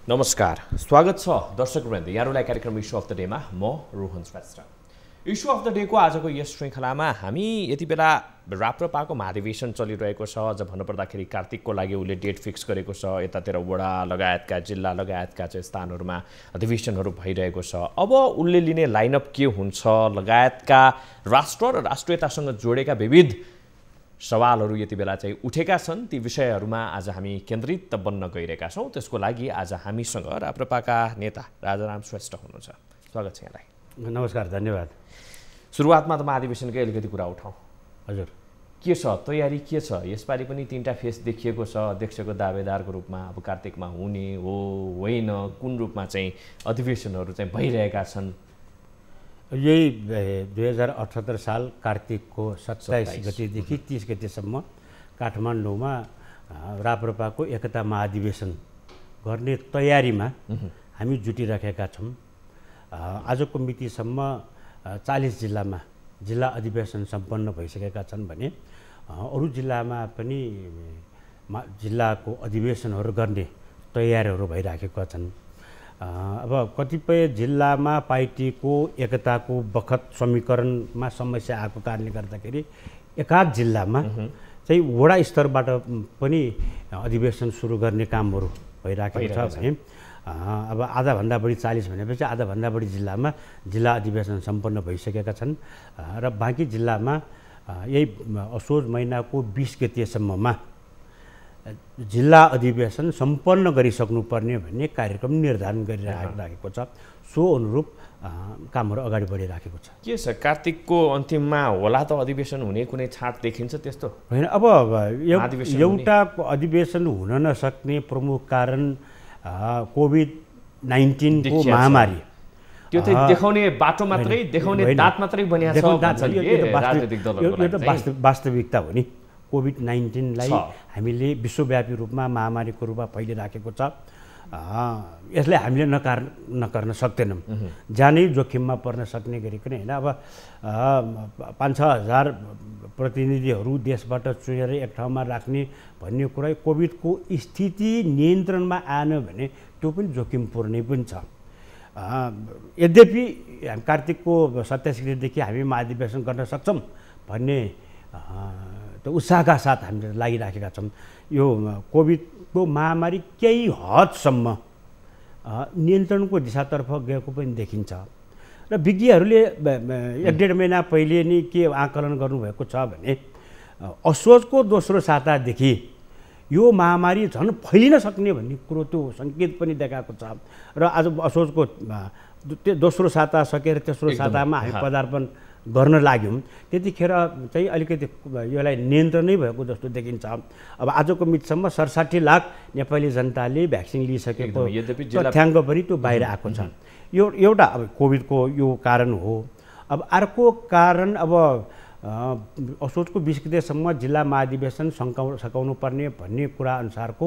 नमस्कार, स्वागत छ दर्शकवृन्द यहाँहरूलाई कार्यक्रम इस्यु अफ द डेमा म Rohan Shrestha. Issue of the डेको आजको यस श्रृङ्खलामा हामी यति बेला राप्रपाको महाधिवेशन चलिरहेको छ। अझ भन्नुपर्दाखेरि कार्तिकको लागि उसले डेट फिक्स गरेको छ। यतातिर वडा लगायतका जिल्ला लगायतका चाहिँ स्थानहरूमा अधिवेशनहरू भइरहेको छ। अब उसले लिने लाइनअप के हुन्छ लगायतका राष्ट्र र राष्ट्रियतासँग जोडेका विविध सवालहरू यति बेला चाहिँ उठेका छन्। ती विषयहरूमा आज हामी केन्द्रित बन्न गइरहेका छौँ। त्यसको लागि आज हामीसँग राप्रपाका नेता राजाराम श्रेष्ठ हुनुहुन्छ। स्वागत छ यहाँलाई। नमस्कार, धन्यवाद। सुरुवातमा त महाधिवेशनकै अलिकति कुरा उठाउँ। हजुर, के छ तयारी, के छ? यसपालि पनि 3टा फेस देखिएको छ अध्यक्षको दावेदारको रूपमा। अब कार्तिकमा हुने हो होइन, कुन रूपमा चाहिँ अधिवेशनहरू चाहिँ भइरहेका छन्? यही 2078 साल कार्तिकको 27 गतेदेखि 30 गतेसम्म काठमाडौँमा राप्रपाको एकता महाधिवेशन गर्ने तयारीमा हामी जुटिराखेका छौँ। आजको मितिसम्म 40 जिल्लामा जिल्ला अधिवेशन सम्पन्न भइसकेका छन् भने अरू जिल्लामा पनि जिल्लाको अधिवेशनहरू गर्ने तयारीहरू भइराखेका छन्। अब कतिपय जिल्लामा पार्टीको एकताको बखत समीकरणमा समस्या आएको कारणले गर्दाखेरि एकाध जिल्लामा चाहिँ वडा स्तरबाट पनि अधिवेशन सुरु गर्ने कामहरू भइराखेको छ भने अब आधाभन्दा बढी 40 भनेपछि आधाभन्दा बढी जिल्लामा जिल्ला अधिवेशन सम्पन्न भइसकेका छन् र बाँकी जिल्लामा यही असोज महिनाको 20 गतेसम्ममा जिल्ला अधिवेशन सम्पन्न गरिसक्नुपर्ने भन्ने कार्यक्रम निर्धारण गरिराखेको छ। सो अनुरूप कामहरू अगाडि बढिराखेको छ। के छ कार्तिकको अन्तिममा होला त अधिवेशन हुने कुनै छाट देखिन्छ त्यस्तो? होइन, अब एउटा अधिवेशन हुन नसक्ने प्रमुख कारण कोभिड-19 को महामारी। त्यो चाहिँ देखाउने बाटो मात्रै, देखाउने दाँत मात्रै बनिएको छ। वास्तविकता हो नि। कोभिड-19लाई हामीले विश्वव्यापी रूपमा महामारीको रूपमा फैलिराखेको छ। यसलाई हामीले नकार्न सक्दैनौँ। जानै जोखिममा पर्न सक्ने गरिकन होइन। अब 5-6 हजार प्रतिनिधिहरू देशबाट चुनेर एक ठाउँमा राख्ने भन्ने कुरा कोभिडको स्थिति नियन्त्रणमा आएन भने त्यो पनि जोखिमपूर्ण पनि छ। यद्यपि कार्तिकको 27 गतेदेखि हामी महाधिवेशन गर्न सक्छौँ भन्ने त उत्साहका साथ हामीले लागिराखेका छौँ। यो कोभिडको महामारी केही हदसम्म नियन्त्रणको दिशातर्फ गएको पनि देखिन्छ र विज्ञहरूले 1-1.5 महिना पहिले नै के आकलन गर्नुभएको छ भने असोजको दोस्रो सातादेखि यो महामारी झन् फैलिन सक्ने भन्ने कुरो त्यो सङ्केत पनि देखाएको छ। र आज असोजको दोस्रो साता सकेर तेस्रो सातामा हामी पदार्पण गर्न लाग्यौँ। त्यतिखेर चाहिँ अलिकति यसलाई नियन्त्रणै भएको जस्तो देखिन्छ। अब आजको मितिसम्म 67 लाख नेपाली जनताले भ्याक्सिन लिइसकेको तथ्याङ्क पनि त्यो बाहिर आएको छ। यो एउटा अब कोभिडको यो कारण हो। अब अर्को कारण अब असोजको 20 गतेसम्म जिल्ला महाधिवेशन सकाउनु पर्ने भन्ने कुरा अनुसारको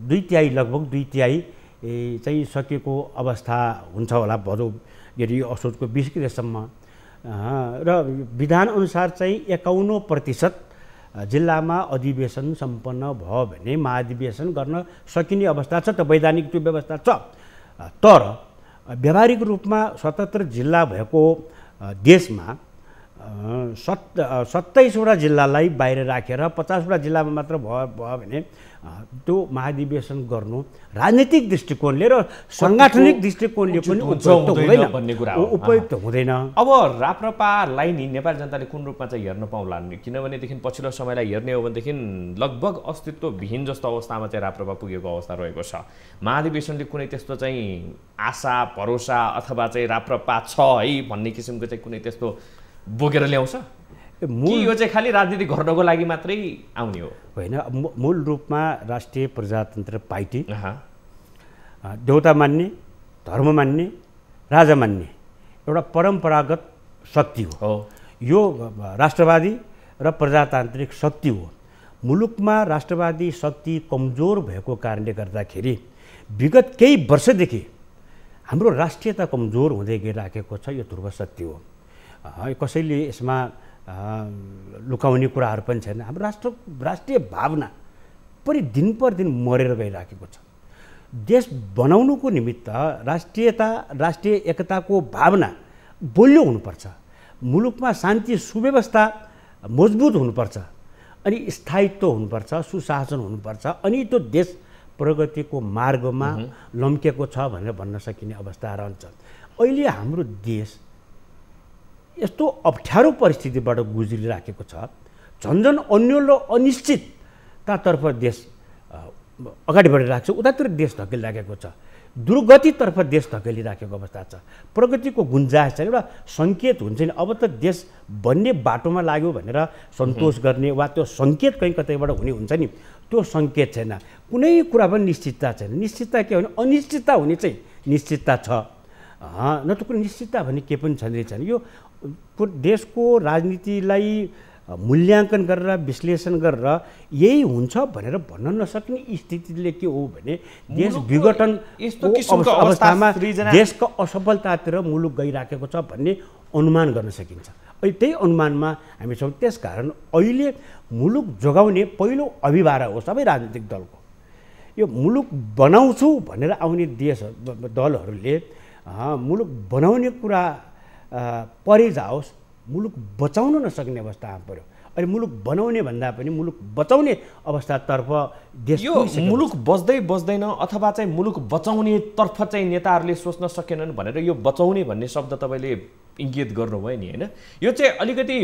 2/3 लगभग 2/3 चाहिँ सकिएको अवस्था हुन्छ होला भदौ यदि असोजको 20 गतेसम्म। र विधान अनुसार चाहिँ 51% जिल्लामा अधिवेशन सम्पन्न भयो भने महाधिवेशन गर्न सकिने अवस्था छ। त वैधानिक त्यो व्यवस्था छ। तर व्यावहारिक रूपमा 77 जिल्ला भएको देशमा 27वटा जिल्लालाई बाहिर राखेर 50वटा जिल्लामा मात्र भयो भने त्यो महाधिवेशन गर्नु राजनीतिक दृष्टिकोणले र साङ्गठनिक दृष्टिकोणले पनि उपयुक्त हुँदैन। अब राप्रपालाई नि नेपाली जनताले कुन रूपमा चाहिँ हेर्न पाउला? किनभनेदेखि पछिल्लो समयलाई हेर्ने हो भनेदेखि लगभग अस्तित्वविहीन जस्तो अवस्थामा चाहिँ राप्रपा पुगेको अवस्था रहेको छ। महाधिवेशनले कुनै त्यस्तो चाहिँ आशा भरोसा अथवा चाहिँ राप्रपा छ है भन्ने किसिमको चाहिँ कुनै त्यस्तो बोकेर ल्याउँछ कि यो चाहिँ खालि राजनीति गर्नको लागि मात्रै आउने हो? होइन, मूल रूपमा राष्ट्रिय प्रजातन्त्र पार्टी देउता मान्ने, धर्म मान्ने, राजा मान्ने एउटा परम्परागत शक्ति हो। यो राष्ट्रवादी र प्रजातान्त्रिक शक्ति हो। मुलुकमा राष्ट्रवादी शक्ति कमजोर भएको कारणले गर्दाखेरि विगत केही वर्षदेखि हाम्रो राष्ट्रियता कमजोर हुँदै गइराखेको छ। यो ध्रुव सत्य हो। कसैले यसमा लुकाउने कुराहरू पनि छैन। हाम्रो राष्ट्रिय भावना पनि दिन पर दिन मरेर गइराखेको छ। देश बनाउनुको निमित्त राष्ट्रियता राष्ट्रिय एकताको भावना बलियो हुनुपर्छ, मुलुकमा शान्ति सुव्यवस्था मजबुत हुनुपर्छ, अनि स्थायित्व हुनुपर्छ, सुशासन हुनुपर्छ, अनि त्यो देश प्रगतिको मार्गमा लम्केको छ भनेर भन्न सकिने अवस्था रहन्छ। अहिले हाम्रो देश यस्तो अप्ठ्यारो परिस्थितिबाट गुज्रिराखेको छ, झन्झन अन्यल र अनिश्चिततातर्फ देश अगाडि बढिरहेको छ, उतातिर देश धकेलिराखेको छ, दुर्गतितर्फ देश धकेलिराखेको अवस्था छ। प्रगतिको गुन्जाइस छैन, एउटा सङ्केत हुन्छ नि अब त देश बन्ने बाटोमा लाग्यो भनेर सन्तोष गर्ने वा त्यो सङ्केत कहीँ कतैबाट हुने हुन्छ नि, त्यो सङ्केत छैन। कुनै कुरा पनि निश्चितता छैन। निश्चितता के भने अनिश्चितता हुने चाहिँ निश्चितता छ, न त कुनै निश्चितता भन्ने के पनि छैन। यो देशको राजनीतिलाई मूल्याङ्कन गरेर विश्लेषण गरेर यही हुन्छ भनेर भन्न नसक्ने स्थितिले के हो भने देश विघटन अवस्थामा देशको असफलतातिर मुलुक गइराखेको छ भन्ने अनुमान गर्न सकिन्छ। अहिले त्यही अनुमानमा हामी छौँ। त्यसकारण अहिले मुलुक जोगाउने पहिलो अभिभारा हो सबै राजनीतिक दलको। यो मुलुक बनाउँछु भनेर आउने दलहरूले मुलुक बनाउने कुरा परे जाओस्, मुलुक बचाउन नसक्ने अवस्थामा पर्यो। अहिले मुलुक बनाउने भन्दा पनि मुलुक बचाउने अवस्थातर्फ देश यो मुलुक बच्दै बच्दैन अथवा चाहिँ मुलुक बचाउनेतर्फ चाहिँ नेताहरूले सोच्न सकेनन् भनेर यो बचाउने भन्ने शब्द तपाईँले इङ्गित गर्नुभयो नि, होइन? यो चाहिँ अलिकति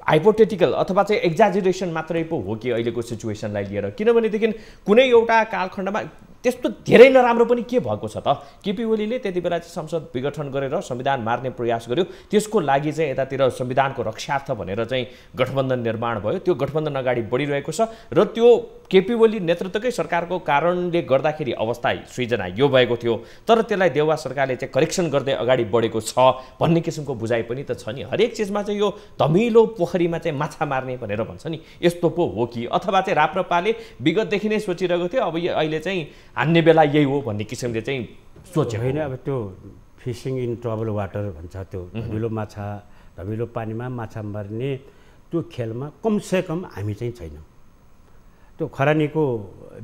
हाइपोथेटिकल अथवा चाहिँ एक्जाजुरेसन मात्रै पो हो कि अहिलेको सिचुएसनलाई लिएर? किनभनेदेखि कुनै एउटा कालखण्डमा त्यस्तो धेरै नराम्रो पनि के भएको छ त? केपी ओलीले त्यति बेला चाहिँ संसद विघटन गरेर संविधान मार्ने प्रयास गर्यो, त्यसको लागि चाहिँ यतातिर संविधानको रक्षार्थ भनेर चाहिँ गठबन्धन निर्माण भयो। त्यो गठबन्धन अगाडि बढिरहेको छ र त्यो केपी ओली नेतृत्वकै सरकारको कारणले गर्दाखेरि अवस्था सृजना यो भएको थियो। तर त्यसलाई देउवा सरकारले चाहिँ करेक्सन गर्दै अगाडि बढेको छ भन्ने किसिमको बुझाइ पनि त छ नि। हरेक चिजमा चाहिँ यो धमिलो पोखरीमा चाहिँ माछा मार्ने भनेर भन्छ नि, यस्तो पो हो कि? अथवा चाहिँ राप्रपाले विगतदेखि नै सोचिरहेको थियो अब अहिले चाहिँ हान्ने बेला यही हो भन्ने किसिमले चाहिँ सोच्यो होइन? अब त्यो फिसिङ इन ट्रबल वाटर भन्छ, त्यो धमिलो माछा धमिलो पानीमा माछा मार्ने त्यो खेलमा कमसेकम हामी चाहिँ छैनौँ। त्यो खरानीको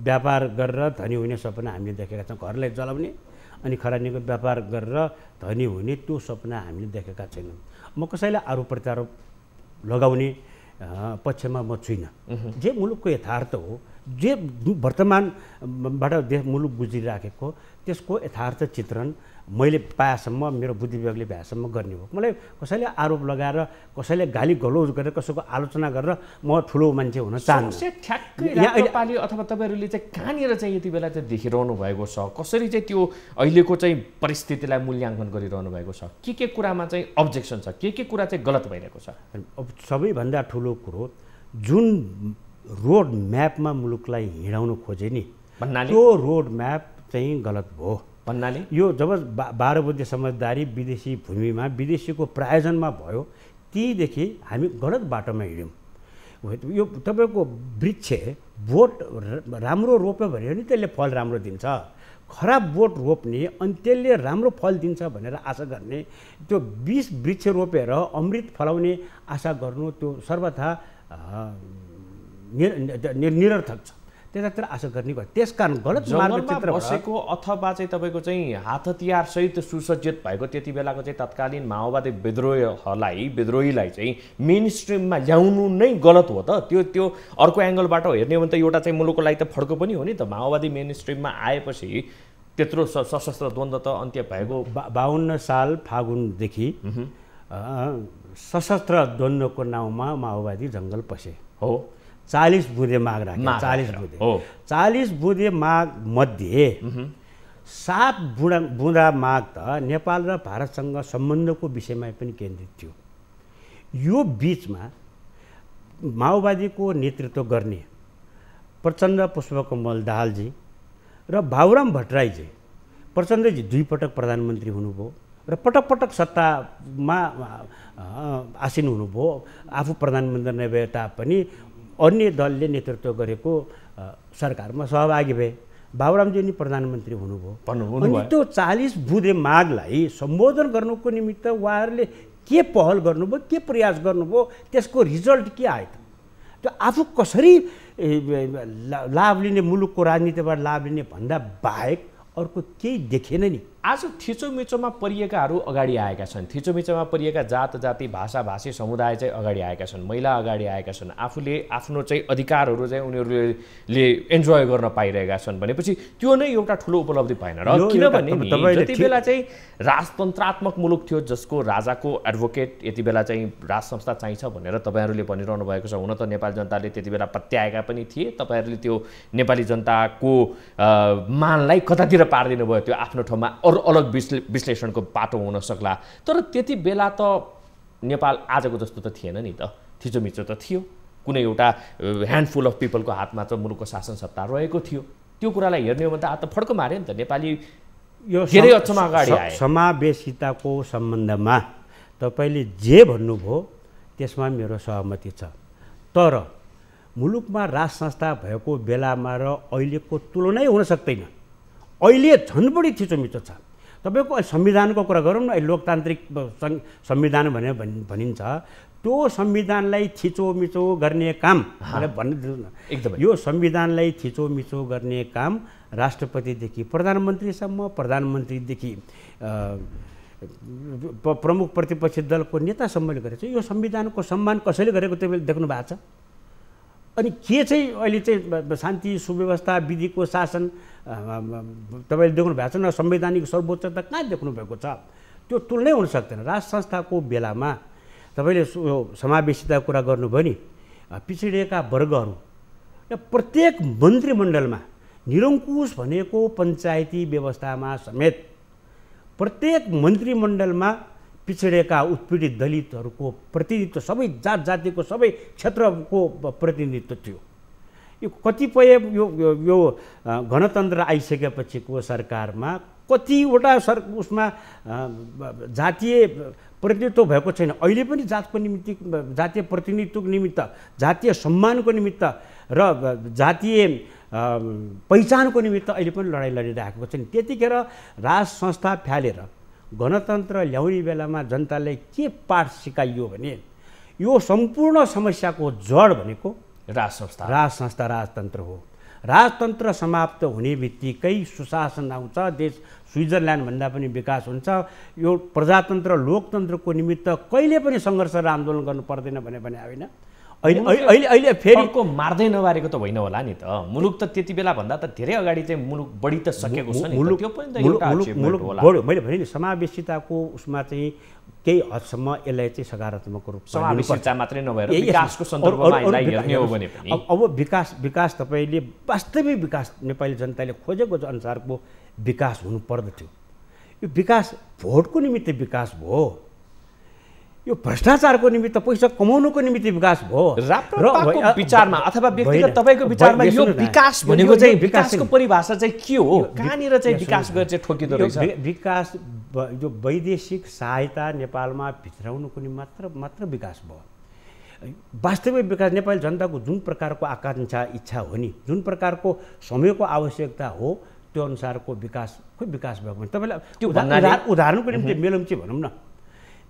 व्यापार गरेर धनी हुने सपना हामीले देखेका छौँ, घरलाई जलाउने अनि खरानीको व्यापार गरेर धनी हुने त्यो सपना हामीले देखेका छैनौँ। म कसैलाई आरोप प्रत्यारोप लगाउने पक्षमा म छुइनँ। जे मुलुकको यथार्थ हो, जे वर्तमानबाट मुलुक गुज्रिराखेको त्यसको यथार्थ चित्रण मैले पाएसम्म, मेरो बुद्धि विभागले भ्याएसम्म गर्ने हो। मलाई कसैले आरोप लगाएर कसैले गाली गलौज गरेर कसैको आलोचना गरेर म ठुलो मान्छे हुन चाहन्छु। ठ्याक्कै अथवा तपाईँहरूले चाहिँ कहाँनिर चाहिँ यति बेला चाहिँ देखिरहनु भएको छ? कसरी चाहिँ त्यो अहिलेको चाहिँ परिस्थितिलाई मूल्याङ्कन गरिरहनु भएको छ? के कुरामा चाहिँ अब्जेक्सन छ, के कुरा चाहिँ गलत भइरहेको छ? अब सबैभन्दा ठुलो कुरो जुन रोड म्यापमा मुलुकलाई हिँडाउन खोजे नि, त्यो रोड म्याप चाहिँ गलत भयो भन्नाले यो जब 12 बुद्धे समझदारी विदेशी भूमिमा विदेशीको प्रायोजनमा भयो, तीदेखि हामी गलत बाटोमा हिँड्यौँ। यो तपाईँको वृक्ष बोट राम्रो रोप्यो भने नि त्यसले फल राम्रो दिन्छ, खराब बोट रोप्ने अनि त्यसले राम्रो फल दिन्छ भनेर आशा गर्ने, त्यो 20 वृक्ष रोपेर अमृत फलाउने आशा गर्नु त्यो सर्वथा निरर्थक छ। त्यतातिर आशा गर्ने भयो। त्यसकारण गलत मार्गचित्र बसेको अथवा चाहिँ तपाईँको चाहिँ हात हतियार सहित सुसज्जित भएको त्यति बेलाको चाहिँ तत्कालीन माओवादी विद्रोहीलाई चाहिँ मेन स्ट्रिममा ल्याउनु नै गलत हो त? त्यो अर्को एङ्गलबाट हेर्ने हो भने त एउटा चाहिँ मुलुकको लागि त फड्को पनि हो नि त। माओवादी मेन स्ट्रिममा आएपछि त्यत्रो सशस्त्र द्वन्द्व त अन्त्य भएको 52 साल फागुनदेखि सशस्त्र द्वन्द्वको नाउँमा माओवादी जङ्गल पसे हो। 40 बुँदे माग राखे, 40 बुँदे माग मध्ये 7 बुँदा माग त नेपाल र भारतसँग सम्बन्धको विषयमा पनि केन्द्रित थियो। यो बिचमा माओवादीको नेतृत्व गर्ने प्रचण्ड पुष्पकमल दाहालजी र बाबुराम भट्टराईजी, प्रचण्डजी 2 पटक प्रधानमन्त्री हुनुभयो र पटक सत्तामा आसीन हुनुभयो। आफू प्रधानमन्त्री नभए तापनि अन्य दलले नेतृत्व गरेको सरकारमा सहभागी भए। बाबुरामजी नि प्रधानमन्त्री हुनुभयो। अनि त्यो 40 बुँदे मागलाई सम्बोधन गर्नुको निमित्त उहाँहरूले के पहल गर्नुभयो, के प्रयास गर्नुभयो, त्यसको रिजल्ट के आयो त? त्यो आफू कसरी लाभ लिने, मुलुकको राजनीतिबाट लाभ लिने भन्दा बाहेक अर्को केही देखेन नि। आज थिचोमिचोमा परिएकाहरू अगाडि आएका छन्, थिचोमिचोमा परिएका जात जाति भाषा भाषी समुदाय चाहिँ अगाडि आएका छन्, महिला अगाडि आएका छन्, आफूले आफ्नो चाहिँ अधिकारहरू चाहिँ उनीहरूले इन्जोय गर्न पाइरहेका छन् भनेपछि त्यो नै एउटा ठुलो उपलब्धि भएन र किनभने जति बेला चाहिँ राजतन्त्रात्मक मुलुक थियो जसको राजाको एडभोकेट यति बेला चाहिँ राज संस्था चाहिन्छ भनेर तपाईँहरूले भनिरहनु भएको छ। हुन त नेपाली जनताले त्यति बेला पत्याएका पनि थिए, तपाईँहरूले त्यो नेपाली जनताको मानलाई कतातिर पारिदिनु भयो, त्यो आफ्नो ठाउँमा अलग विश्लेषणको बाटो हुन सक्ला। तर त्यति बेला त नेपाल आजको जस्तो त थिएन नि त, थिचोमिचो त थियो, कुनै एउटा ह्यान्डफुल अफ पिपलको हातमा चाहिँ मुलुकको शासन सत्ता रहेको थियो। त्यो कुरालाई हेर्ने हो भने त त फड्को मार्यो नि त नेपाली यो धेरै अचम्म अगाडि आए। समावेशिताको सम्बन्धमा तपाईँले जे भन्नुभयो त्यसमा मेरो सहमति छ, तर मुलुकमा राज संस्था भएको बेलामा र अहिलेको तुलनै हुन सक्दैन। अहिले झन् बढी थिचोमिचो छ। तपाईँको संविधानको कुरा गरौँ न, लोकतान्त्रिक संविधान भनेर भनिन्छ, त्यो संविधानलाई थिचोमिचो गर्ने काम एकदमै यो संविधानलाई थिचोमिचो गर्ने काम राष्ट्रपतिदेखि प्रधानमन्त्रीसम्म, प्रधानमन्त्रीदेखि प्रमुख प्रतिपक्षी दलको नेतासम्मले गरेको छ। यो संविधानको सम्मान कसैले गरेको तपाईँले देख्नु भएको छ? अनि के चाहिँ अहिले चाहिँ शान्ति सुव्यवस्था विधिको शासन तपाईँले देख्नु भएको छ न? संवैधानिक सर्वोच्चता कहाँ देख्नु भएको छ? त्यो तुलनै हुन सक्दैन। राज संस्थाको बेलामा तपाईँले समावेशिताको कुरा गर्नुभयो नि, पिछडिएका वर्गहरू र प्रत्येक मन्त्रीमण्डलमा निरङ्कुश भनेको पञ्चायती व्यवस्थामा समेत प्रत्येक मन्त्रीमण्डलमा पिछडिएका उत्पीडित दलितहरूको प्रतिनिधित्व, सबै जात जातिको सबै क्षेत्रको प्रतिनिधित्व थियो। यो कतिपय यो गणतन्त्र आइसकेपछिको सरकारमा कतिवटा उसमा जातीय प्रतिनिधित्व भएको छैन। अहिले पनि जातको निमित्त, जातीय प्रतिनिधित्वको निमित्त, जातीय सम्मानको निमित्त र जातीय पहिचानको निमित्त अहिले पनि लडाइँ लडिरहेको छ नि। त्यतिखेर राज संस्था फ्यालेर गणतन्त्र ल्याउने बेलामा जनतालाई के पाठ सिकाइयो भने यो सम्पूर्ण समस्याको जड भनेको राज संस्था, राजतन्त्र हो। राजतन्त्र समाप्त हुने बित्तिकै सुशासन आउँछ, देश स्विजरल्यान्डभन्दा पनि विकास हुन्छ। यो प्रजातन्त्र लोकतन्त्रको निमित्त कहिले पनि सङ्घर्ष र आन्दोलन गर्नु पर्दैन भने होइन। अहिले फेरि मार्दै नमारेको त होइन होला नि त। मुलुक त त्यति बेला भन्दा त धेरै अगाडि चाहिँ मुलुक बढी त सकेको छ नि। त्यो पनि त एउटा अचिभमेन्ट होला। मैले भने नि समावेशिताको उसमा चाहिँ केही हदसम्म यसलाई चाहिँ सकारात्मक रूपमा समावेशिता मात्रै नभएर विकासको सन्दर्भमा यसलाई हेर्ने हो भने पनि अब विकास तपाईँले वास्तविक विकास नेपाली जनताले खोजेको अनुसारको विकास हुनु पर्दथ्यो। यो विकास भोटको निमित्त विकास भयो, यो भ्रष्टाचारको निमित्त पैसा कमाउनुको निमित्त विकास भयो। राप्रपाको विचारमा अथवा व्यक्तिगत तपाईँको विचारमा यो विकास भनेको चाहिँ विकासको परिभाषा चाहिँ के हो? कहाँनिर चाहिँ विकास गरेर चाहिँ ठोकिँदो रहेछ? विकास यो वैदेशिक सहायता नेपालमा भित्राउनुको निमित्त मात्र विकास भयो। वास्तविक विकास नेपाली जनताको जुन प्रकारको आकाङ्क्षा इच्छा हो नि, जुन प्रकारको समयको आवश्यकता हो, त्यो अनुसारको विकास भयो भने तपाईँलाई त्यो उदाहरणको निम्ति मेलम्ची भनौँ न,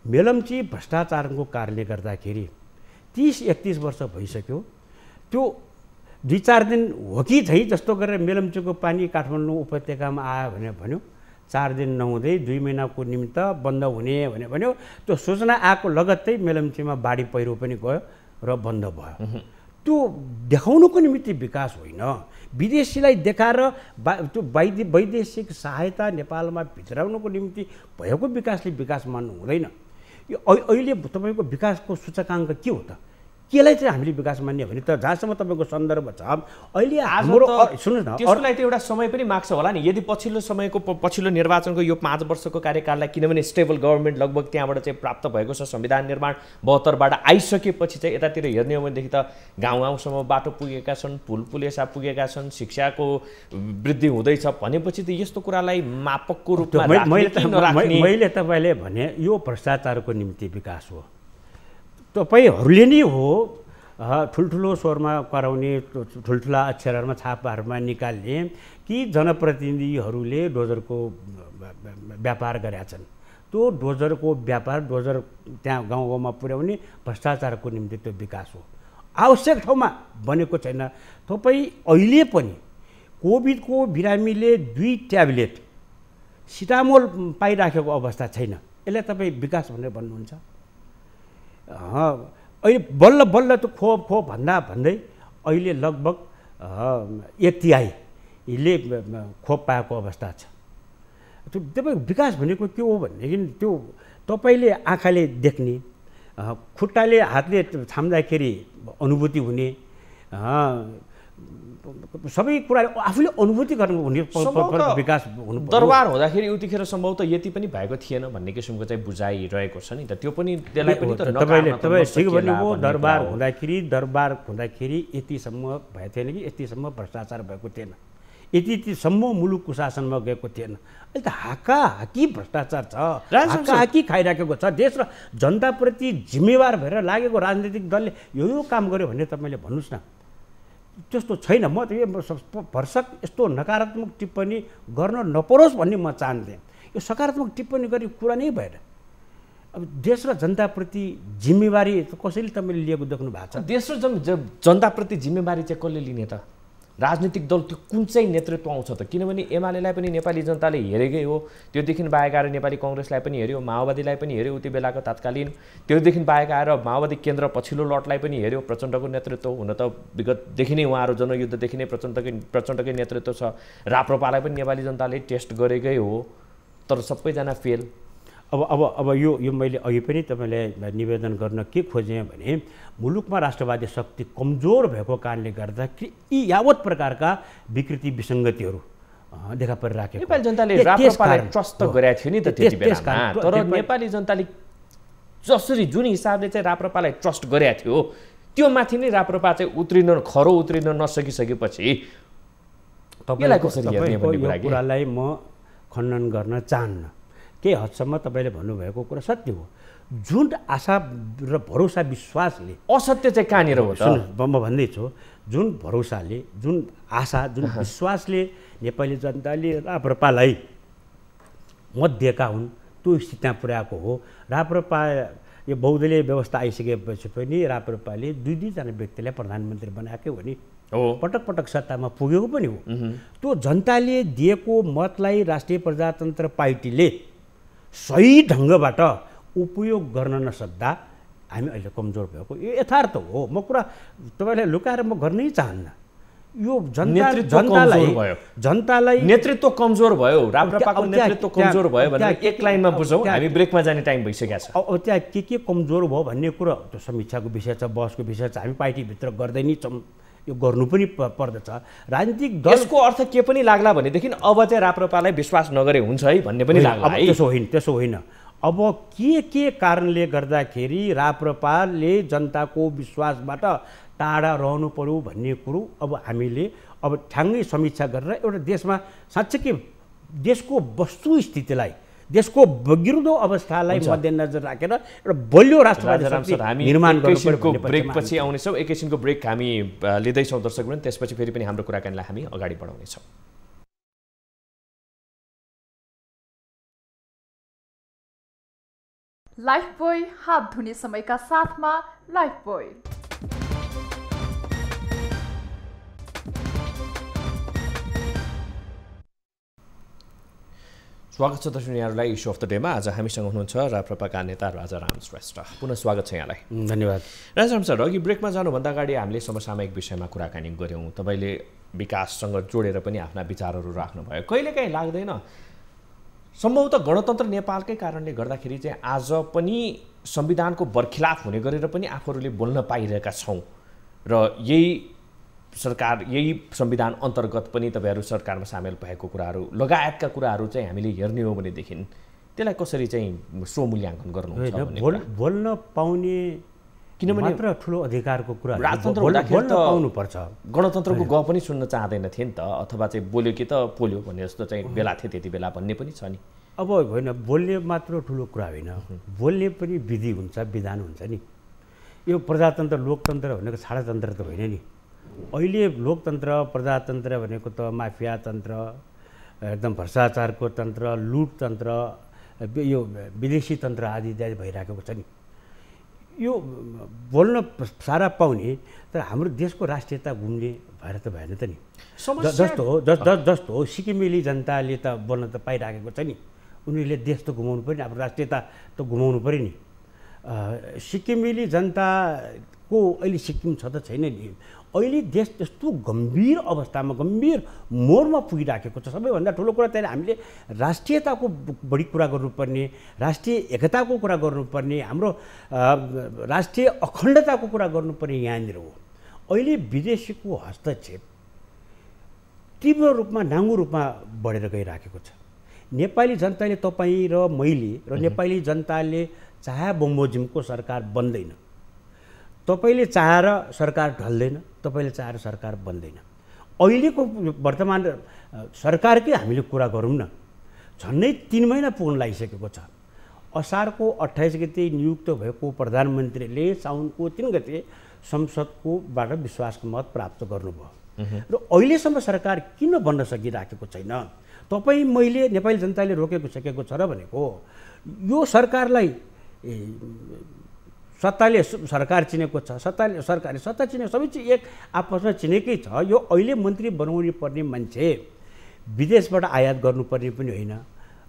मेलम्ची भ्रष्टाचारको कारणले गर्दाखेरि 30-31 वर्ष भइसक्यो। त्यो 2-4 दिन हो कि झै जस्तो गरेर मेलम्चीको पानी काठमाडौँ उपत्यकामा आयो भने भन्यो, 4 दिन नहुँदै 2 महिनाको निमित्त बन्द हुने भने भन्यो। त्यो सूचना आएको लगत्तै मेलम्चीमा बाढी पहिरो पनि गयो र बन्द भयो। त्यो देखाउनुको निमित्त विकास होइन, विदेशीलाई देखाएर त्यो वैदेशिक सहायता नेपालमा भित्राउनुको निम्ति भएको विकासले विकास मान्नु हुँदैन। यो अहिले तपाईँको विकासको सूचकाङ्क के हो त? केलाई चाहिँ हामीले विकास मान्ने भने त जहाँसम्म तपाईँको सन्दर्भ छ अहिले हाम्रो सुन्नुहोस् न, त्यसलाई त एउटा समय पनि माग्छ होला नि। यदि पछिल्लो निर्वाचनको यो 5 वर्षको कार्यकाललाई, किनभने स्टेबल गभर्मेन्ट लगभग त्यहाँबाट चाहिँ प्राप्त भएको छ, संविधान निर्माण 72बाट आइसकेपछि चाहिँ यतातिर हेर्ने हो भनेदेखि त गाउँ गाउँसम्म बाटो पुगेका छन्, पुल पुलेसा पुगेका छन्, शिक्षाको वृद्धि हुँदैछ भनेपछि त यस्तो कुरालाई मापकको रूपमा मैले तपाईँले भने यो भ्रष्टाचारको निम्ति विकास हो। तपाईँहरूले नै हो ठुल्ठुलो स्वरमा कराउने, ठुल्ठुला अक्षरहरूमा छापाहरूमा निकाल्ने कि जनप्रतिनिधिहरूले डोजरको व्यापार गरेका छन्। त्यो डोजरको व्यापार, डोजर त्यहाँ गाउँ गाउँमा पुर्याउने भ्रष्टाचारको निम्ति त्यो विकास हो। आवश्यक ठाउँमा बनेको छैन। तपाईँ अहिले पनि कोभिडको बिरामीले 2 ट्याब्लेट सिटामोल पाइराखेको अवस्था छैन। यसलाई तपाईँ विकास भनेर भन्नुहुन्छ? अहिले बल्ल बल्ल त खोप भन्दै अहिले लगभग 1/3ले खोप पाएको अवस्था छ। तपाईँ विकास भनेको के हो भनेदेखि त्यो तपाईँले आँखाले देख्ने, खुट्टाले हातले थाम्दाखेरि अनुभूति हुने, सबै कुरा आफूले अनुभूति गर्नु हुने विकास हुनु। दरबार हुँदाखेरि उतिखेर सम्भवतः यति पनि भएको थिएन भन्ने किसिमको चाहिँ बुझाइरहेको छ नि त। त्यो पनि त्यसलाई पनि तपाईँ ठिक भन्नुभयो। दरबार हुँदाखेरि यतिसम्म भएको थिएन कि यतिसम्म भ्रष्टाचार भएको थिएन, यतिसम्म मुलुक कुशासनमा गएको थिएन। अहिले त हाकाहाकी भ्रष्टाचार छ, हाकाहाकी खाइराखेको छ। देश र जनताप्रति जिम्मेवार भएर लागेको राजनीतिक दलले यो काम गर्यो भने तपाईँले भन्नुहोस् न। त्यस्तो छैन। म त यो भरसक यस्तो नकारात्मक टिप्पणी गर्न नपरोस् भन्ने म चाहन्थेँ। यो सकारात्मक टिप्पणी गर्ने कुरा नै भएन। अब देश र जनताप्रति जिम्मेवारी कसैले तपाईँले लिएको देख्नु भएको छ? देश र जनताप्रति जिम्मेवारी चाहिँ कसले लिने त? राजनीतिक दल त्यो कुन चाहिँ नेतृत्व आउँछ त? किनभने एमालेलाई पनि नेपाली जनताले हेरेकै हो, त्योदेखि बाहेक आएर नेपाली कङ्ग्रेसलाई पनि हेऱ्यो, माओवादीलाई पनि हेऱ्यो उति बेलाको तत्कालीन, त्योदेखि बाहेक आएर माओवादी केन्द्र पछिल्लो लटलाई पनि हेऱ्यो। प्रचण्डको नेतृत्व हुन त विगतदेखि नै उहाँहरू जनयुद्धदेखि नै प्रचण्डकै नेतृत्व छ। राप्रपालाई पनि नेपाली जनताले टेस्ट गरेकै हो, तर सबैजना फेल। अब यो मैले अघि पनि तपाईँलाई निवेदन गर्न के खोजेँ भने मुलुकमा राष्ट्रवादी शक्ति कमजोर भएको कारणले गर्दा यी यावत प्रकारका विकृति विसङ्गतिहरू देखा परिराखेको। नेपाली जनताले राप्रपालाई ट्रस्ट गरेको थियो नि त त्यति बेलामा, तर नेपाली जनताले जसरी जुन हिसाबले चाहिँ राप्रपालाई ट्रस्ट गरेको थियो त्यो माथि नै राप्रपा चाहिँ उत्रिन नसकिसकेपछि तपाईँलाई कसरी हेर्ने भन्ने कुरालाई म खण्डन गर्न चाहन्न। केही हदसम्म तपाईँले भन्नुभएको कुरा सत्य हो। जुन आशा र भरोसा विश्वासले, असत्य चाहिँ कहाँनिर हो त? म भन्दैछु, जुन भरोसाले, जुन आशा, जुन विश्वासले नेपाली जनताले राप्रपालाई मत दिएका हुन् त्यो स्थितिमा पुर्याएको हो। राप्रपा यो बहुदलीय व्यवस्था आइसकेपछि पनि राप्रपाले 2-2 जना व्यक्तिलाई प्रधानमन्त्री बनाएकै हो नि, पटक पटक सत्तामा पुगेको पनि हो। त्यो जनताले दिएको मतलाई राष्ट्रिय प्रजातन्त्र पार्टीले सही ढङ्गबाट उपयोग गर्न नसक्दा हामी अहिले कमजोर भएको यो यथार्थ हो। म कुरा तपाईँलाई लुकाएर म गर्नै चाहन्न। यो जनतालाई नेतृत्व कमजोर भयो, राप्रपाको नेतृत्व कमजोर भयो भने एक लाइनमा बुझौँ, हामी ब्रेकमा जाने टाइम भइसकेको छ। अब त्यहाँ के कमजोर भयो भन्ने कुरा त्यो समीक्षाको विषय छ, बहसको विषय छ। हामी पार्टीभित्र गर्दै नै छौँ, यो गर्नु पनि पर्दछ। राजनीतिक दलको अर्थ के पनि लाग्ला भनेदेखि अब चाहिँ राप्रपालाई विश्वास नगरे हुन्छ है भन्ने पनि लाग्ला है? त्यसो होइन। अब के कारणले गर्दाखेरि राप्रपाले जनताको विश्वासबाट टाढा रहनु पर्यो भन्ने कुरो अब हामीले अब ठ्याङ्गै समीक्षा गरेर एउटा देशमा साँच्चै देशको वस्तुस्थितिलाई, देशको बगिर्दो अवस्थालाई मध्यनजर राखेर एउटा बलियो राष्ट्रवादी निर्माण गर्नुपर्छ। ब्रेकपछि आउनेछौँ, एकैछिनको ब्रेक हामी लिँदैछौँ दर्शकवृन्द, त्यसपछि फेरि पनि हाम्रो कुराकानीलाई हामी अगाडि बढाउनेछौँ। लाइफबोय हात धुने समयका साथमा लाइफबोय। स्वागत छ दर्शक यहाँहरूलाई इस्यु अफ द डेमा। आज हामीसँग हुनुहुन्छ राप्रपाका नेता राजाराम श्रेष्ठ। पुनः स्वागत छ यहाँलाई। धन्यवाद। राजाराम सर, अघि ब्रेकमा जानुभन्दा अगाडि हामीले समसामयिक विषयमा कुराकानी गऱ्यौँ। तपाईँले विकाससँग जोडेर पनि आफ्ना विचारहरू राख्नुभयो। कहिलेकाहीँ लाग्दैन सम्भवतः गणतन्त्र नेपालकै कारणले गर्दाखेरि चाहिँ आज पनि संविधानको बरखिलाफ हुने गरेर पनि आफूहरूले बोल्न पाइरहेका छौँ र यही संविधान अन्तर्गत पनि तपाईँहरू सरकारमा सामेल भएको कुराहरू लगायतका कुराहरू चाहिँ हामीले हेर्ने हो भनेदेखि त्यसलाई कसरी चाहिँ स्वमूल्याङ्कन गर्नुहुन्छ? बोल्न पाउने किनभने मात्र ठुलो अधिकारको कुरा राजतन्त्र हुँदाखेरि त पाउनुपर्छ। गणतन्त्रको ग पनि सुन्न चाहँदैन थिए नि त, अथवा चाहिँ बोल्यो कि त पोल्यो भन्ने जस्तो चाहिँ बेला थियो त्यति बेला भन्ने पनि छ नि। अब होइन, बोल्ने मात्र ठुलो कुरा होइन, बोल्ने पनि विधि हुन्छ, विधान हुन्छ नि। यो प्रजातन्त्र लोकतन्त्र भनेको छाडातन्त्र त होइन नि। अहिले लोकतन्त्र प्रजातन्त्र भनेको त माफिया तन्त्र, एकदम भ्रष्टाचारको तन्त्र, लुट तन्त्र, यो विदेशी तन्त्र आदि भइराखेको छ नि। यो बोल्न सारा पाउने तर हाम्रो देशको राष्ट्रियता गुम्ने भएर त भएन त नि। जस्तो हो सिक्किमेली जनताले त बोल्न त पाइराखेको छ नि, उनीहरूले देश त गुमाउनु पऱ्यो नि, आफ्नो राष्ट्रियता त गुमाउनु पऱ्यो नि। सिक्किमेली जनताको अहिले सिक्किम छ त छैन नि। अहिले देश त्यस्तो गम्भीर अवस्थामा गम्भीर मोडमा पुगिराखेको छ। सबैभन्दा ठुलो कुरा त्यही हामीले राष्ट्रियताको बढी कुरा गर्नुपर्ने, राष्ट्रिय एकताको कुरा गर्नुपर्ने, हाम्रो राष्ट्रिय अखण्डताको कुरा गर्नुपर्ने यहाँनिर हो। अहिले विदेशीको हस्तक्षेप तीव्र रूपमा नाङ्गो रूपमा बढेर गइराखेको छ। नेपाली जनताले, तपाईँ र मैले र नेपाली जनताले चाहे बमोजिमको सरकार बन्दैन, तपाईँले चाहेर सरकार ढल्दैन, तपाईँले चाहेर सरकार बन्दैन। अहिलेको वर्तमान सरकारकै हामीले कुरा गरौँ न, झन्डै 3 महिना पुग्न लागिसकेको छ। असारको 28 गते नियुक्त भएको प्रधानमन्त्रीले साउनको 3 गते संसदकोबाट विश्वासको मत प्राप्त गर्नुभयो र अहिलेसम्म सरकार किन बन्न सकिराखेको छैन? तपाईँ मैले नेपाली जनताले रोकेको सकेको छ र भनेको यो सरकारलाई सत्ताले सरकार चिनेको छ, सत्ताले सरकारले सत्ता चिनेको, सबै चिज एक आपसमा चिनेकै छ। यो अहिले मन्त्री बनाउनु पर्ने मान्छे विदेशबाट आयात गर्नुपर्ने पनि होइन,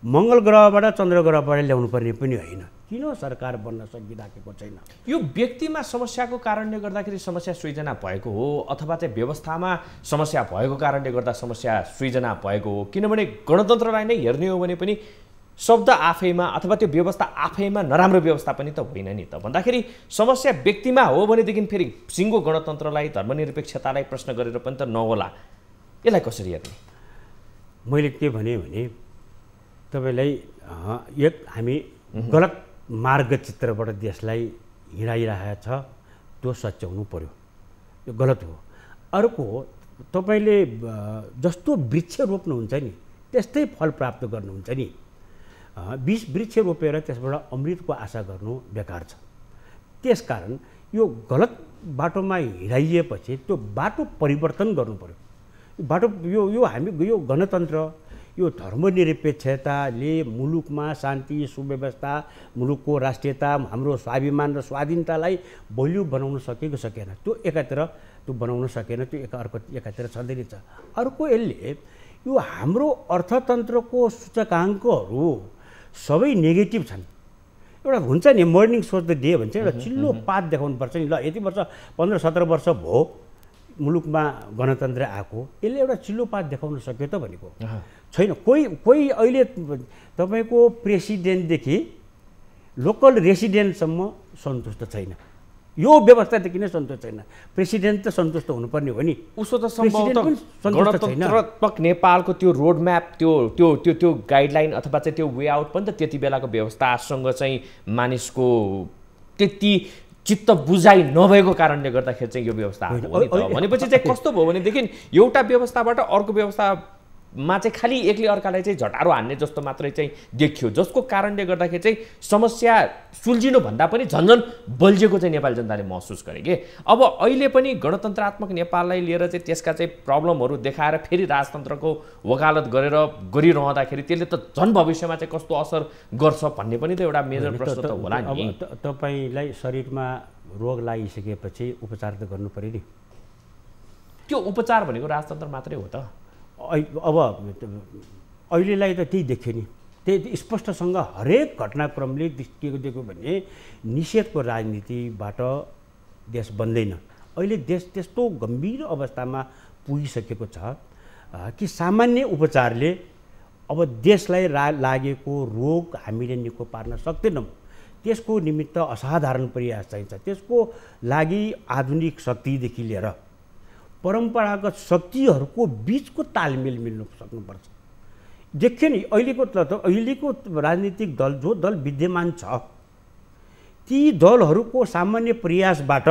मङ्गल ग्रहबाट चन्द्र ग्रहबाट ल्याउनु पर्ने पनि होइन। किन सरकार बन्न सकिराखेको छैन? यो व्यक्तिमा समस्याको कारणले गर्दाखेरि समस्या सृजना भएको हो अथवा चाहिँ व्यवस्थामा समस्या भएको कारणले गर्दा समस्या सृजना भएको हो? किनभने गणतन्त्रलाई नै हेर्ने हो भने पनि शब्द आफैमा अथवा त्यो व्यवस्था आफैमा नराम्रो व्यवस्था पनि त होइन नि त। भन्दाखेरि समस्या व्यक्तिमा हो भनेदेखि फेरि सिङ्गो गणतन्त्रलाई, धर्मनिरपेक्षतालाई प्रश्न गरेर पनि त नहोला। यसलाई कसरी हेर्ने? मैले के भने तपाईँलाई हामी गलत मार्गचित्रबाट देशलाई हिँडाइरहेको छ, त्यो सच्याउनु पर्यो। यो गलत हो। अर्को तपाईँले जस्तो वृक्ष रोप्नुहुन्छ नि त्यस्तै फल प्राप्त गर्नुहुन्छ नि। 20 वृक्ष रोपेर त्यसबाट अमृतको आशा गर्नु बेकार छ। त्यसकारण यो गलत बाटोमा हिँडाइएपछि त्यो बाटो परिवर्तन गर्नु पर्यो। बाटो यो हामी यो गणतन्त्र, यो धर्मनिरपेक्षताले मुलुकमा शान्ति सुव्यवस्था, मुलुकको राष्ट्रियता, हाम्रो स्वाभिमान र स्वाधीनतालाई बलियो बनाउन सकेको सकेन। त्यो एकातिर त्यो बनाउन सकेन, त्यो एकातिर छँदैन छ। अर्को यसले यो हाम्रो अर्थतन्त्रको सूचकाङ्कहरू सबै नेगेटिभ छन्। एउटा हुन्छ नि मर्निङ सोच द डे भन्छ, एउटा चिल्लो पात देखाउनुपर्छ नि। ल यति वर्ष 15-17 वर्ष भयो मुलुकमा गणतन्त्र आएको, यसले एउटा चिल्लो पात देखाउन सक्यो त भनेको छैन। कोही अहिले तपाईँको प्रेसिडेन्टदेखि लोकल रेसिडेन्टसम्म सन्तुष्ट छैन। यो व्यवस्थादेखि नै सन्तुष्ट छैन। प्रेसिडेन्ट त सन्तुष्ट हुनुपर्ने हो नि। उसो त सम्भवतः गणतन्त्रात्मक नेपालको त्यो रोड म्याप, त्यो गाइडलाइन अथवा चाहिँ त्यो वे आउट पनि त त्यति बेलाको व्यवस्थासँग चाहिँ मानिसको त्यति चित्त बुझाइ नभएको कारणले गर्दाखेरि चाहिँ यो व्यवस्था आएको हो नि त। भनेपछि चाहिँ कस्तो भयो भनेदेखि एउटा व्यवस्थाबाट अर्को व्यवस्थामा चाहिँ खालि एकले अर्कालाई चाहिँ झटारो हान्ने जस्तो मात्रै चाहिँ देखियो, जसको कारणले गर्दाखेरि चाहिँ समस्या सुल्झिनु भन्दा पनि झन्झन बल्झेको चाहिँ नेपाली जनताले महसुस गरे कि अब अहिले पनि गणतन्त्रात्मक नेपाललाई लिएर चाहिँ त्यसका चाहिँ प्रब्लमहरू देखाएर फेरि राजतन्त्रको वकालत गरिरहँदाखेरि त्यसले त झन् भविष्यमा चाहिँ कस्तो असर गर्छ भन्ने पनि त एउटा मेजर प्रश्न त होला नि। तपाईँलाई शरीरमा रोग लागिसकेपछि उपचार त गर्नु पर्यो नि। त्यो उपचार भनेको राजतन्त्र मात्रै हो त। अब अहिलेलाई त त्यही देखियो नि। त्यही स्पष्टसँग हरेक घटनाक्रमले के देख्यो भने निषेधको राजनीतिबाट देश बन्दैन। अहिले देश त्यस्तो गम्भीर अवस्थामा पुगिसकेको छ कि सामान्य उपचारले अब देशलाई लागेको रोग हामीले निको पार्न सक्दैनौँ। त्यसको निमित्त असाधारण प्रयास चाहिन्छ। त्यसको लागि आधुनिक शक्तिदेखि लिएर परम्परागत शक्तिहरूको बिचको तालमेल मिल्नु सक्नुपर्छ। देखियो नि अहिलेको राजनीतिक दल, जो दल विद्यमान छ, ती दलहरूको सामान्य प्रयासबाट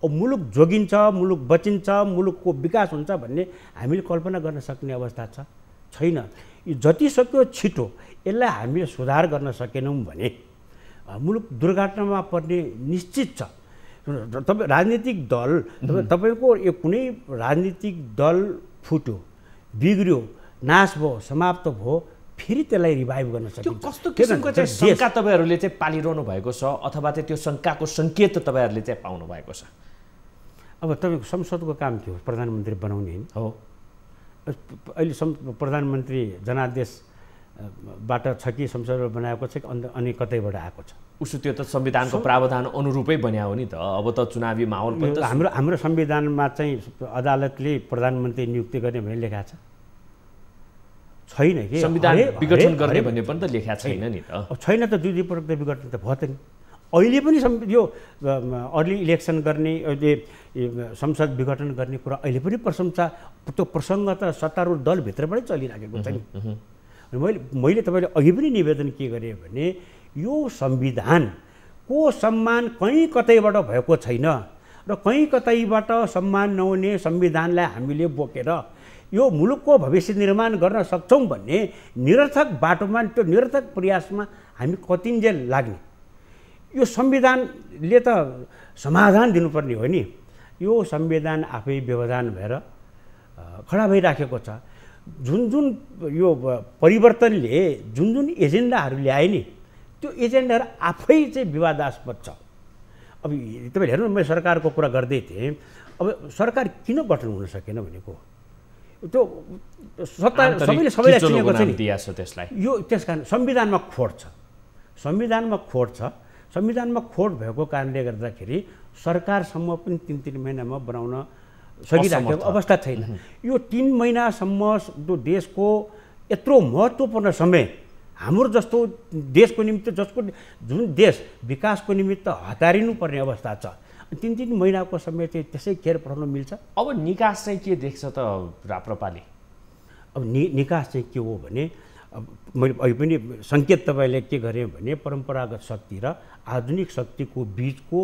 मुलुक जोगिन्छ, मुलुक बचिन्छ, मुलुकको विकास हुन्छ भन्ने हामीले कल्पना गर्न सक्ने अवस्था छैन। यो जति सक्यो छिटो यसलाई हामीले सुधार गर्न सकेनौँ भने मुलुक दुर्घटनामा पर्ने निश्चित छ। तपाईँ राजनीतिक दल, तपाईँको यो कुनै राजनीतिक दल फुट्यो, बिग्रियो, नाश भयो, समाप्त भयो, फेरि त्यसलाई रिभाइभ गर्न त्यो सकिन्छ। कस्तो किसिमको चाहिँ शङ्का तपाईँहरूले चाहिँ पालिरहनु भएको छ अथवा चाहिँ त्यो शङ्काको सङ्केत तपाईँहरूले चाहिँ पाउनु भएको छ? अब तपाईँको संसदको काम के हो? प्रधानमन्त्री बनाउने होइन हो। अहिले प्रधानमन्त्री जनादेशबाट छ कि संसदबाट बनाएको छ कि अनि कतैबाट आएको छ? उसो त्यो त संविधानको प्रावधान अनुरूपै बन्या हो नि त। अब त चुनावी माहौल पनि त हाम्रो संविधानमा चाहिँ अदालतले प्रधानमन्त्री नियुक्ति गर्ने भने लेखा छैन कि संविधान विघटन गर्ने भन्ने पनि त लेखा छैन नि त। छैन त दुईपल्ट विघटन त भयो त नि। अहिले पनि यो अर्ली इलेक्सन गर्ने संसद विघटन गर्ने कुरा अहिले पनि प्रशंसा त्यो प्रसङ्ग त सत्तारूढ दलभित्रबाटै चलिराखेको छ नि। मैले तपाईँले अघि पनि निवेदन के गरेँ भने यो संविधानको सम्मान कहीँ कतैबाट भएको छैन र कहीँ कतैबाट सम्मान नहुने संविधानलाई हामीले बोकेर यो मुलुकको भविष्य निर्माण गर्न सक्छौँ भन्ने निरर्थक बाटोमा त्यो निरर्थक प्रयासमा हामी कतिन्जेल लाग्ने। यो संविधानले त समाधान दिनुपर्ने हो नि। यो संविधान आफै व्यवधान भएर खडा भइराखेको छ। जुन यो परिवर्तनले जुन एजेन्डाहरू ल्याए नि त्यो एजेन्डाहरू आफै चाहिँ विवादास्पद छ। अब तपाईँले हेर्नु, मैले सरकारको कुरा गर्दै थिएँ। अब सरकार किन गठन हुन सकेन भनेको त्यो सत्ता सबैलाई चिनेको छ नि त्यसलाई। यो त्यस कारण संविधानमा खोट छ। संविधानमा खोट भएको कारणले गर्दाखेरि सरकारसम्म पनि 3 महिनामा बनाउन सकिराखेको अवस्था छैन। यो 3 महिनासम्म जो देशको यत्रो महत्त्वपूर्ण समय हाम्रो जस्तो देशको निमित्त जुन देश विकासको निमित्त हतारिनुपर्ने अवस्था छ, 3 महिनाको समय चाहिँ त्यसै खेर पठाउन मिल्छ? अब निकास चाहिँ के देख्छ त राप्रपाले? अब निकास चाहिँ के हो भने मैले अहिले पनि सङ्केत तपाईँले के गरेँ भने परम्परागत शक्ति र आधुनिक शक्तिको बिचको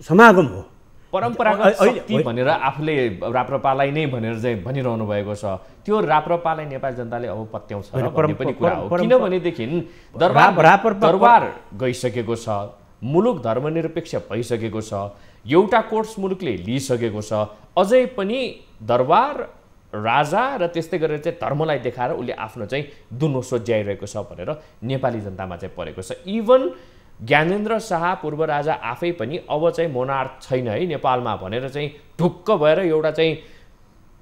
समागम हो। परम्परागत शक्ति भनेर आफूले राप्रपालाई नै भनेर चाहिँ भनिरहनु भएको छ। त्यो राप्रपालाई नेपाली जनताले अब पत्याउँछ भन्ने पनि कुरा हो। किनभनेदेखि दरबार गइसकेको छ, मुलुक धर्मनिरपेक्ष भइसकेको छ, एउटा कोर्स मुलुकले लिइसकेको छ, अझै पनि दरबार राजा र त्यस्तै गरेर चाहिँ धर्मलाई देखाएर उसले आफ्नो चाहिँ दुनो सोझ्याइरहेको छ भनेर नेपाली जनतामा चाहिँ परेको छ। इभन ज्ञानेन्द्र शाह पूर्व राजा आफै पनि अब चाहिँ मोनार्क छैन है नेपालमा भनेर चाहिँ ढुक्क भएर एउटा चाहिँ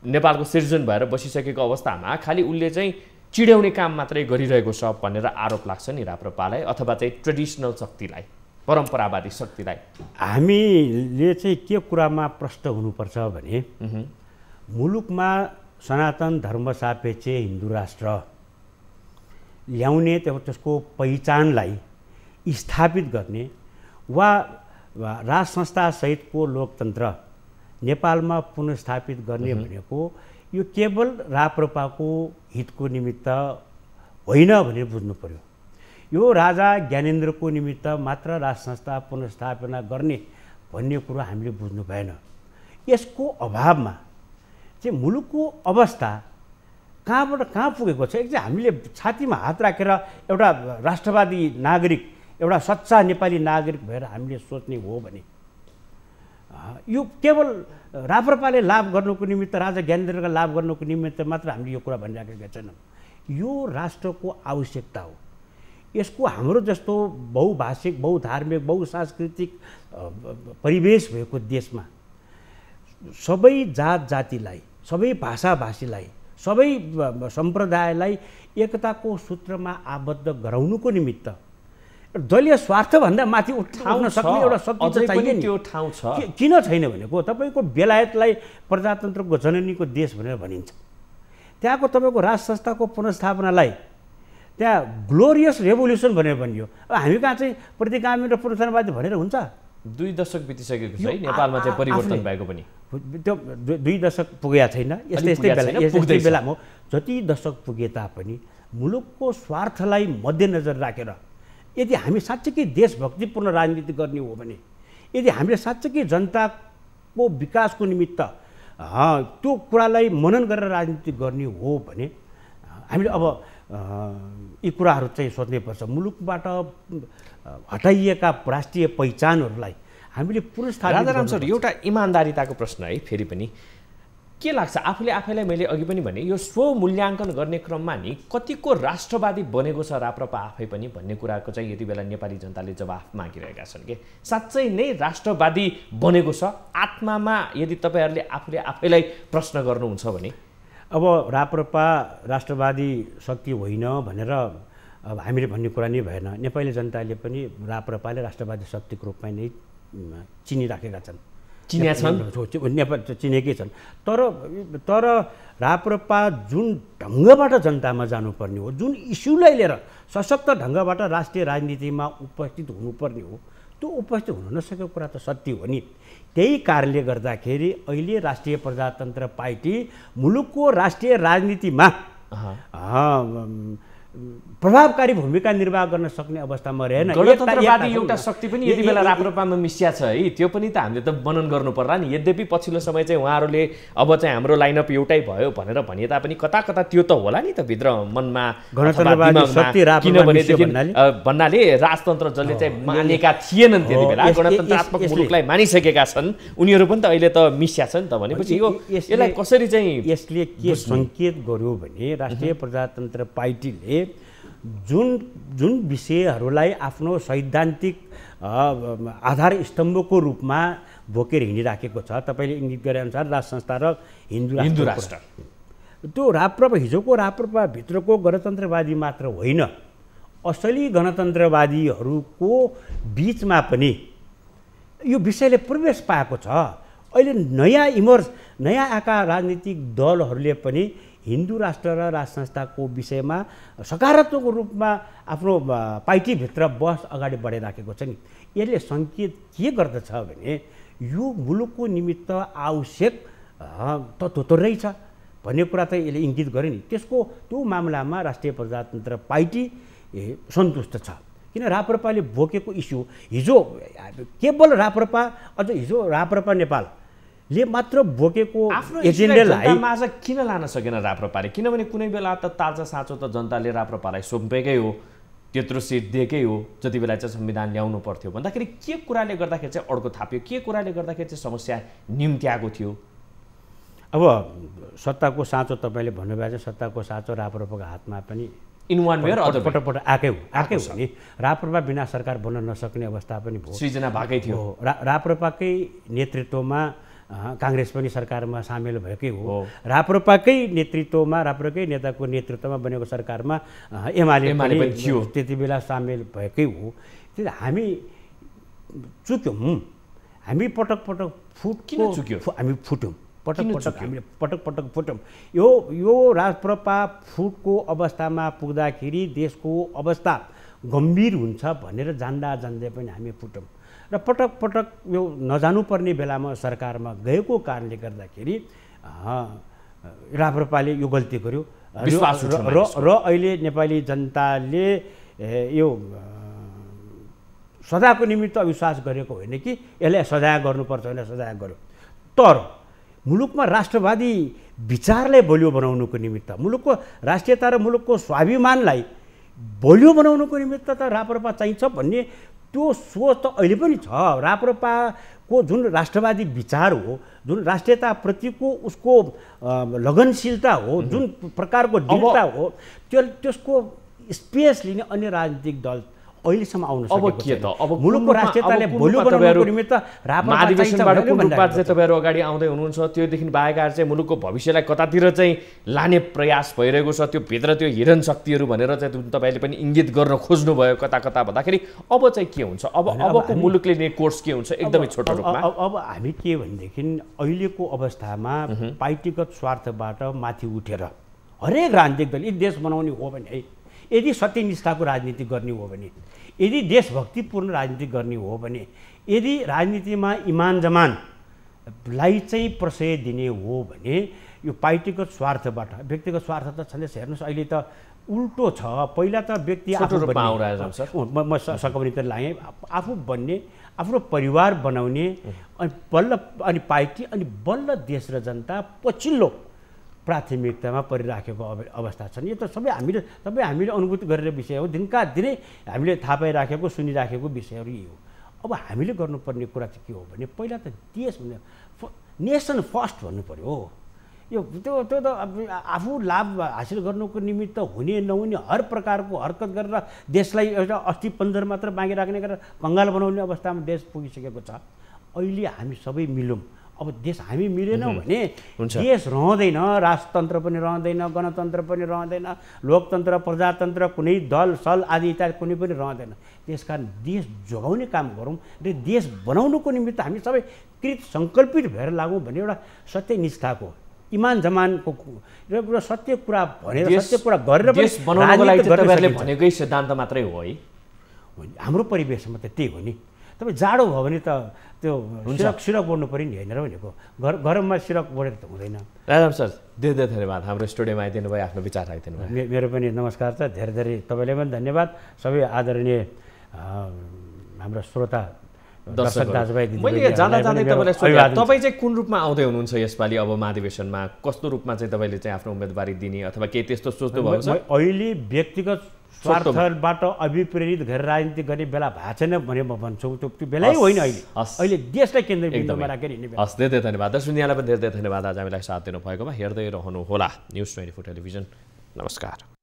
नेपालको सिर्जन भएर बसिसकेको अवस्थामा खालि उसले चाहिँ चिड्याउने काम मात्रै गरिरहेको छ भनेर आरोप लाग्छ नि राप्रपालाई अथवा चाहिँ ट्रेडिसनल शक्तिलाई, परम्परावादी शक्तिलाई। हामीले चाहिँ के कुरामा प्रष्ट हुनुपर्छ भने मुलुकमा सनातन धर्म सापेक्ष हिन्दू राष्ट्र ल्याउने त्यसको पहिचानलाई स्थापित गर्ने वा राज संस्थासहितको लोकतन्त्र नेपालमा पुनर्स्थापित गर्ने भनेको यो केवल राप्रपाको हितको निमित्त होइन भनेर बुझ्नु पर्यो। यो राजा ज्ञानेन्द्रको निमित्त मात्र राज संस्था पुनर्स्थापना गर्ने भन्ने कुरो हामीले बुझ्नु भएन। यसको अभावमा चाहिँ मुलुकको अवस्था कहाँबाट कहाँ पुगेको छ। एक चाहिँ हामीले छातीमा हात राखेर एउटा राष्ट्रवादी नागरिक, एउटा सच्चा नेपाली नागरिक भएर हामीले सोच्ने हो भने यो केवल राप्रपाले लाभ गर्नुको निमित्त, राजा ज्ञानेन्द्रका लाभ गर्नुको निमित्त मात्र हामीले यो कुरा भनिराखेका छैनौँ। यो राष्ट्रको आवश्यकता हो। यसको हाम्रो जस्तो बहुभाषिक, बहुधार्मिक, बहुसांस्कृतिक परिवेश भएको देशमा सबै जात जातिलाई, सबै भाषाभाषीलाई, सबै सम्प्रदायलाई एकताको सूत्रमा आबद्ध गराउनुको निमित्त दलीय स्वार्थभन्दा माथि उठाउन सक्ने एउटा शक्ति चाहिए नि। त्यो ठाउँ छ। किन छैन भनेको तपाईँको बेलायतलाई प्रजातन्त्रको जननीको देश भनेर भनिन्छ। त्यहाँको तपाईँको राज संस्थाको पुनर्स्थापनालाई त्यहाँ ग्लोरियस रेभोल्युसन भनेर भनियो। अब हामी कहाँ चाहिँ प्रतिगामी र पुनर्स्थापनावादी भनेर हुन्छ? 2 दशक बितिसकेको छ है नेपालमा चाहिँ परिवर्तन भएको पनि। त्यो 2 दशक पुगेको छैन। यस्तै बेलामा जति दशक पुगे तापनि मुलुकको स्वार्थलाई मध्यनजर राखेर यदि हामी साँच्चै देशभक्तिपूर्ण राजनीति गर्ने हो भने, यदि हामीले साँच्चै जनताको विकासको निमित्त त्यो कुरालाई मनन गरेर राजनीति गर्ने हो भने हामीले अब यी कुराहरू चाहिँ सोच्नैपर्छ। मुलुकबाट हटाइएका राष्ट्रिय पहिचानहरूलाई हामीले पुनर्स्थापित राजाराम सर, एउटा इमान्दारिताको प्रश्न है फेरि पनि। के लाग्छ आफूलाई मैले अघि पनि भने यो स्वमूल्याङ्कन गर्ने क्रममा नि कतिको राष्ट्रवादी बनेको छ राप्रपा आफै पनि भन्ने कुराको चाहिँ यति बेला नेपाली जनताले जवाफ मागिरहेका छन् के साँच्चै नै राष्ट्रवादी बनेको छ आत्मामा यदि तपाईँहरूले आफैलाई प्रश्न गर्नुहुन्छ भने अब राप्रपा राष्ट्रवादी शक्ति होइन भनेर अब हामीले भन्ने कुरा नै भएन नेपाली जनताले पनि राप्रपाले राष्ट्रवादी शक्तिको रूपमा नै चिनिराखेका छन् नेपाल चिनेकै छन् तर राप्रपा जुन ढङ्गबाट जनतामा जानुपर्ने हो जुन इस्युलाई लिएर सशक्त ढङ्गबाट राष्ट्रिय राजनीतिमा उपस्थित हुनुपर्ने हो त्यो उपस्थित हुन नसकेको कुरा त सत्य हो नि त्यही कारणले गर्दाखेरि अहिले राष्ट्रिय प्रजातन्त्र पार्टी मुलुकको राष्ट्रिय राजनीतिमा प्रभावकारी भूमिका निर्वाह गर्न सक्ने अवस्थामा रहेन गणतन्त्रवादी एउटा शक्ति पनि यति बेला राप्रपामा मिसिया छ है त्यो पनि त हामीले त मनन गर्नु पर्ला नि यद्यपि पछिल्लो समय चाहिँ उहाँहरूले अब चाहिँ हाम्रो लाइनअप एउटै भयो भनेर भने तापनि कता त्यो त होला नि त भित्र मनमा गणतन्त्रवादी शक्ति किनभनेदेखि भन्नाले राजतन्त्र जसले चाहिँ मानेका थिएनन् त्यति बेला गणतन्त्रात्मक मुलुकलाई मानिसकेका छन् उनीहरू पनि त अहिले त मिसिया छ नि त भनेपछि यो यसलाई कसरी चाहिँ यसले के सङ्केत गर्यो भने राष्ट्रिय प्रजातन्त्र पार्टीले जुन विषयहरूलाई आफ्नो सैद्धान्तिक आधार स्तम्भको रूपमा बोकेर हिँडिराखेको छ तपाईँले इङ्गित गरे अनुसार राज संस्था र हिन्दू राष्ट्र त्यो राप्रपा हिजोको राप्रपाभित्रको गणतन्त्रवादी मात्र होइन असली गणतन्त्रवादीहरूको बिचमा पनि यो विषयले प्रवेश पाएको छ अहिले नयाँ आएका राजनीतिक दलहरूले पनि हिन्दू राष्ट्र र राज संस्थाको विषयमा सकारात्मक रूपमा आफ्नो पार्टीभित्र बहस अगाडि बढाइराखेको छ नि यसले सङ्केत के गर्दछ भने यो मुलुकको निमित्त आवश्यक तत्त्व त रहेछ भन्ने कुरा त यसले इङ्गित गर्यो नि त्यो मामलामा राष्ट्रिय प्रजातन्त्र पार्टी सन्तुष्ट छ किन राप्रपाले बोकेको इस्यु हिजो केवल राप्रपा अझ हिजो राप्रपा नेपाल ले मात्र बोकेको एजेन्डालाई माझ किन लान सकेन राप्रपाले किनभने कुनै बेला त ताजा साँचो त जनताले राप्रपालाई सुम्पेकै हो त्यत्रो सिट दिएकै हो जति बेला चाहिँ संविधान ल्याउनु पर्थ्यो भन्दाखेरि के कुराले गर्दाखेरि चाहिँ अड्को थाप्यो के कुराले गर्दाखेरि चाहिँ समस्या निम्त्याएको थियो अब सत्ताको साँचो तपाईँले भन्नुभएको छ सत्ताको साँचो राप्रपाको हातमा पनि इन वान वे अर पटक आकै हो नि राप्रपा बिना सरकार बन्न नसक्ने अवस्था पनि भयो सृजना भएकै थियो राप्रपाकै नेतृत्वमा काङ्ग्रेस पनि सरकारमा सामेल भएकै हो राप्रपाकै नेतृत्वमा राप्रपाकै नेताको नेतृत्वमा बनेको सरकारमा एमाले पनि थियो त्यति बेला सामेल भएकै हो त्यसले हामी चुक्यौँ हामी पटक फुट्यौँ यो राप्रपा फुटको अवस्थामा पुग्दाखेरि देशको अवस्था गम्भीर हुन्छ भनेर जान्दै पनि हामी फुट्यौँ र पटक यो नजानुपर्ने बेलामा सरकारमा गएको कारणले गर्दाखेरि राप्रपाले यो गल्ती गर्यो र अहिले नेपाली जनताले यो सजाको निमित्त विश्वास गरेको होइन कि यसलाई सजाय गर्नुपर्छ होइन सजाय गर्यो तर मुलुकमा राष्ट्रवादी विचारलाई बलियो बनाउनुको निमित्त मुलुकको राष्ट्रियता र मुलुकको स्वाभिमानलाई बलियो बनाउनुको निमित्त त राप्रपा चाहिन्छ भन्ने त्यो सोच त अहिले पनि छ राप्रपाको जुन राष्ट्रवादी विचार हो जुन राष्ट्रियताप्रतिको उसको लगनशीलता हो जुन प्रकारको दृढता हो त्यसको स्पेस लिने अन्य राजनीतिक दल अहिलेसम्म आउन सकेको छैन। अब मुलुकको राष्ट्रियताले बलियो बनाउनको निमित्त महाधिवेशनबाट कुन रूपमा चाहिँ तपाईँहरू अगाडि आउँदै हुनुहुन्छ त्योदेखि बाहेक चाहिँ मुलुकको भविष्यलाई कतातिर चाहिँ लाने प्रयास भइरहेको छ त्यो भित्र त्यो हिरन शक्तिहरू भनेर चाहिँ तपाईँले पनि इङ्गित गर्न खोज्नुभयो कता भन्दाखेरि अब चाहिँ के हुन्छ अबको मुलुकले लिने कोर्स के हुन्छ एकदमै छोटो रूपमा अब हामी के भनेदेखि अहिलेको अवस्थामा पार्टीगत स्वार्थबाट माथि उठेर हरेक राजनीतिक दल यदि देश बनाउने हो भने यदि सत्यनिष्ठाको राजनीति गर्ने हो भने यदि देशभक्तिपूर्ण राजनीति गर्ने हो भने यदि राजनीतिमा इमान जमानलाई चाहिँ प्रशय दिने हो भने यो पार्टीगत स्वार्थबाट व्यक्तिगत स्वार्थ त छँदैछ। हेर्नुहोस् अहिले त उल्टो छ। पहिला त व्यक्ति म सघाउने त लाएँ आफू बन्ने आफ्नो परिवार बनाउने अनि बल्ल अनि पार्टी अनि बल्ल देश र जनता पछिल्लो प्राथमिकतामा परिराखेको अवस्था छ। यो त सबै हामीले अनुभूति गरेर विषय हो। दिनका दिनै हामीले थाहा पाइराखेको सुनिराखेको विषयहरू यही हो। अब हामीले गर्नुपर्ने कुरा चाहिँ के हो भने पहिला त देश भन्ने नेसन फर्स्ट भन्नु पर्यो। यो त्यो त्यो त आफू लाभ हासिल गर्नुको निमित्त हुने नहुने हर प्रकारको हरकत गरेर देशलाई एउटा अस्ति पन्जर मात्र बाँकी राख्ने गरेर कङ्गाल बनाउने अवस्थामा देश पुगिसकेको छ। अहिले हामी सबै मिलौँ। अब देश हामी मिलेनौँ भने देश रहँदैन, राजतन्त्र पनि रहँदैन, गणतन्त्र पनि रहँदैन, लोकतन्त्र, प्रजातन्त्र, कुनै दल सल आदि इत्यादि कुनै पनि रहँदैन। त्यसकारण देश जोगाउने काम गरौँ र देश बनाउनुको निमित्त हामी सबै कृत सङ्कल्पित भएर लागौँ भन्ने एउटा सत्यनिष्ठाको इमान जमानको र एउटा सत्य कुरा भनेर सत्य कुरा गरेर देश बनाउनको लागि तपाईँहरूले भनेकै सिद्धान्त मात्रै हो है? हाम्रो परिवेशमा त त्यही हो नि। तपाईँ जाडो भयो भने त त्यो सिरक बोड्नु पऱ्यो नि होइन र भनेको, गरममा सिरक बोडेर त हुँदैन। राजाराम सर धेरै धेरै धन्यवाद हाम्रो स्टुडियोमा आइदिनु भयो, आफ्नो विचार राखिदिनु भयो। मेरो पनि नमस्कार छ, धेरै धेरै तपाईँलाई पनि धन्यवाद। सबै आदरणीय हाम्रो श्रोता दर्शक दाजुभाइ दिदी मैले जाँदा जाँदै तपाईँलाई सोधेँ तपाईँ चाहिँ कुन रूपमा आउँदै हुनुहुन्छ यसपालि अब महाधिवेशनमा? कस्तो रूपमा चाहिँ तपाईँले चाहिँ आफ्नो उम्मेदवारी दिने अथवा केही त्यस्तो सोच्नु भएको छ? अहिले व्यक्तिगत स्वार्थबाट अभिप्रेरित गरेर राजनीति गर्ने बेला भएको छैन भने म भन्छु, त्यो बेलै होइन। अहिले देशलाई केन्द्रबिन्दुमा राखेर हिँड्ने बेला। हस्, धेरै धेरै धन्यवाद। दर्शक यहाँलाई पनि धेरै धेरै धन्यवाद आज हामीलाई साथ दिनु भएकोमा। हेर्दै रहनुहोला न्युज 24 टेलिभिजन। नमस्कार।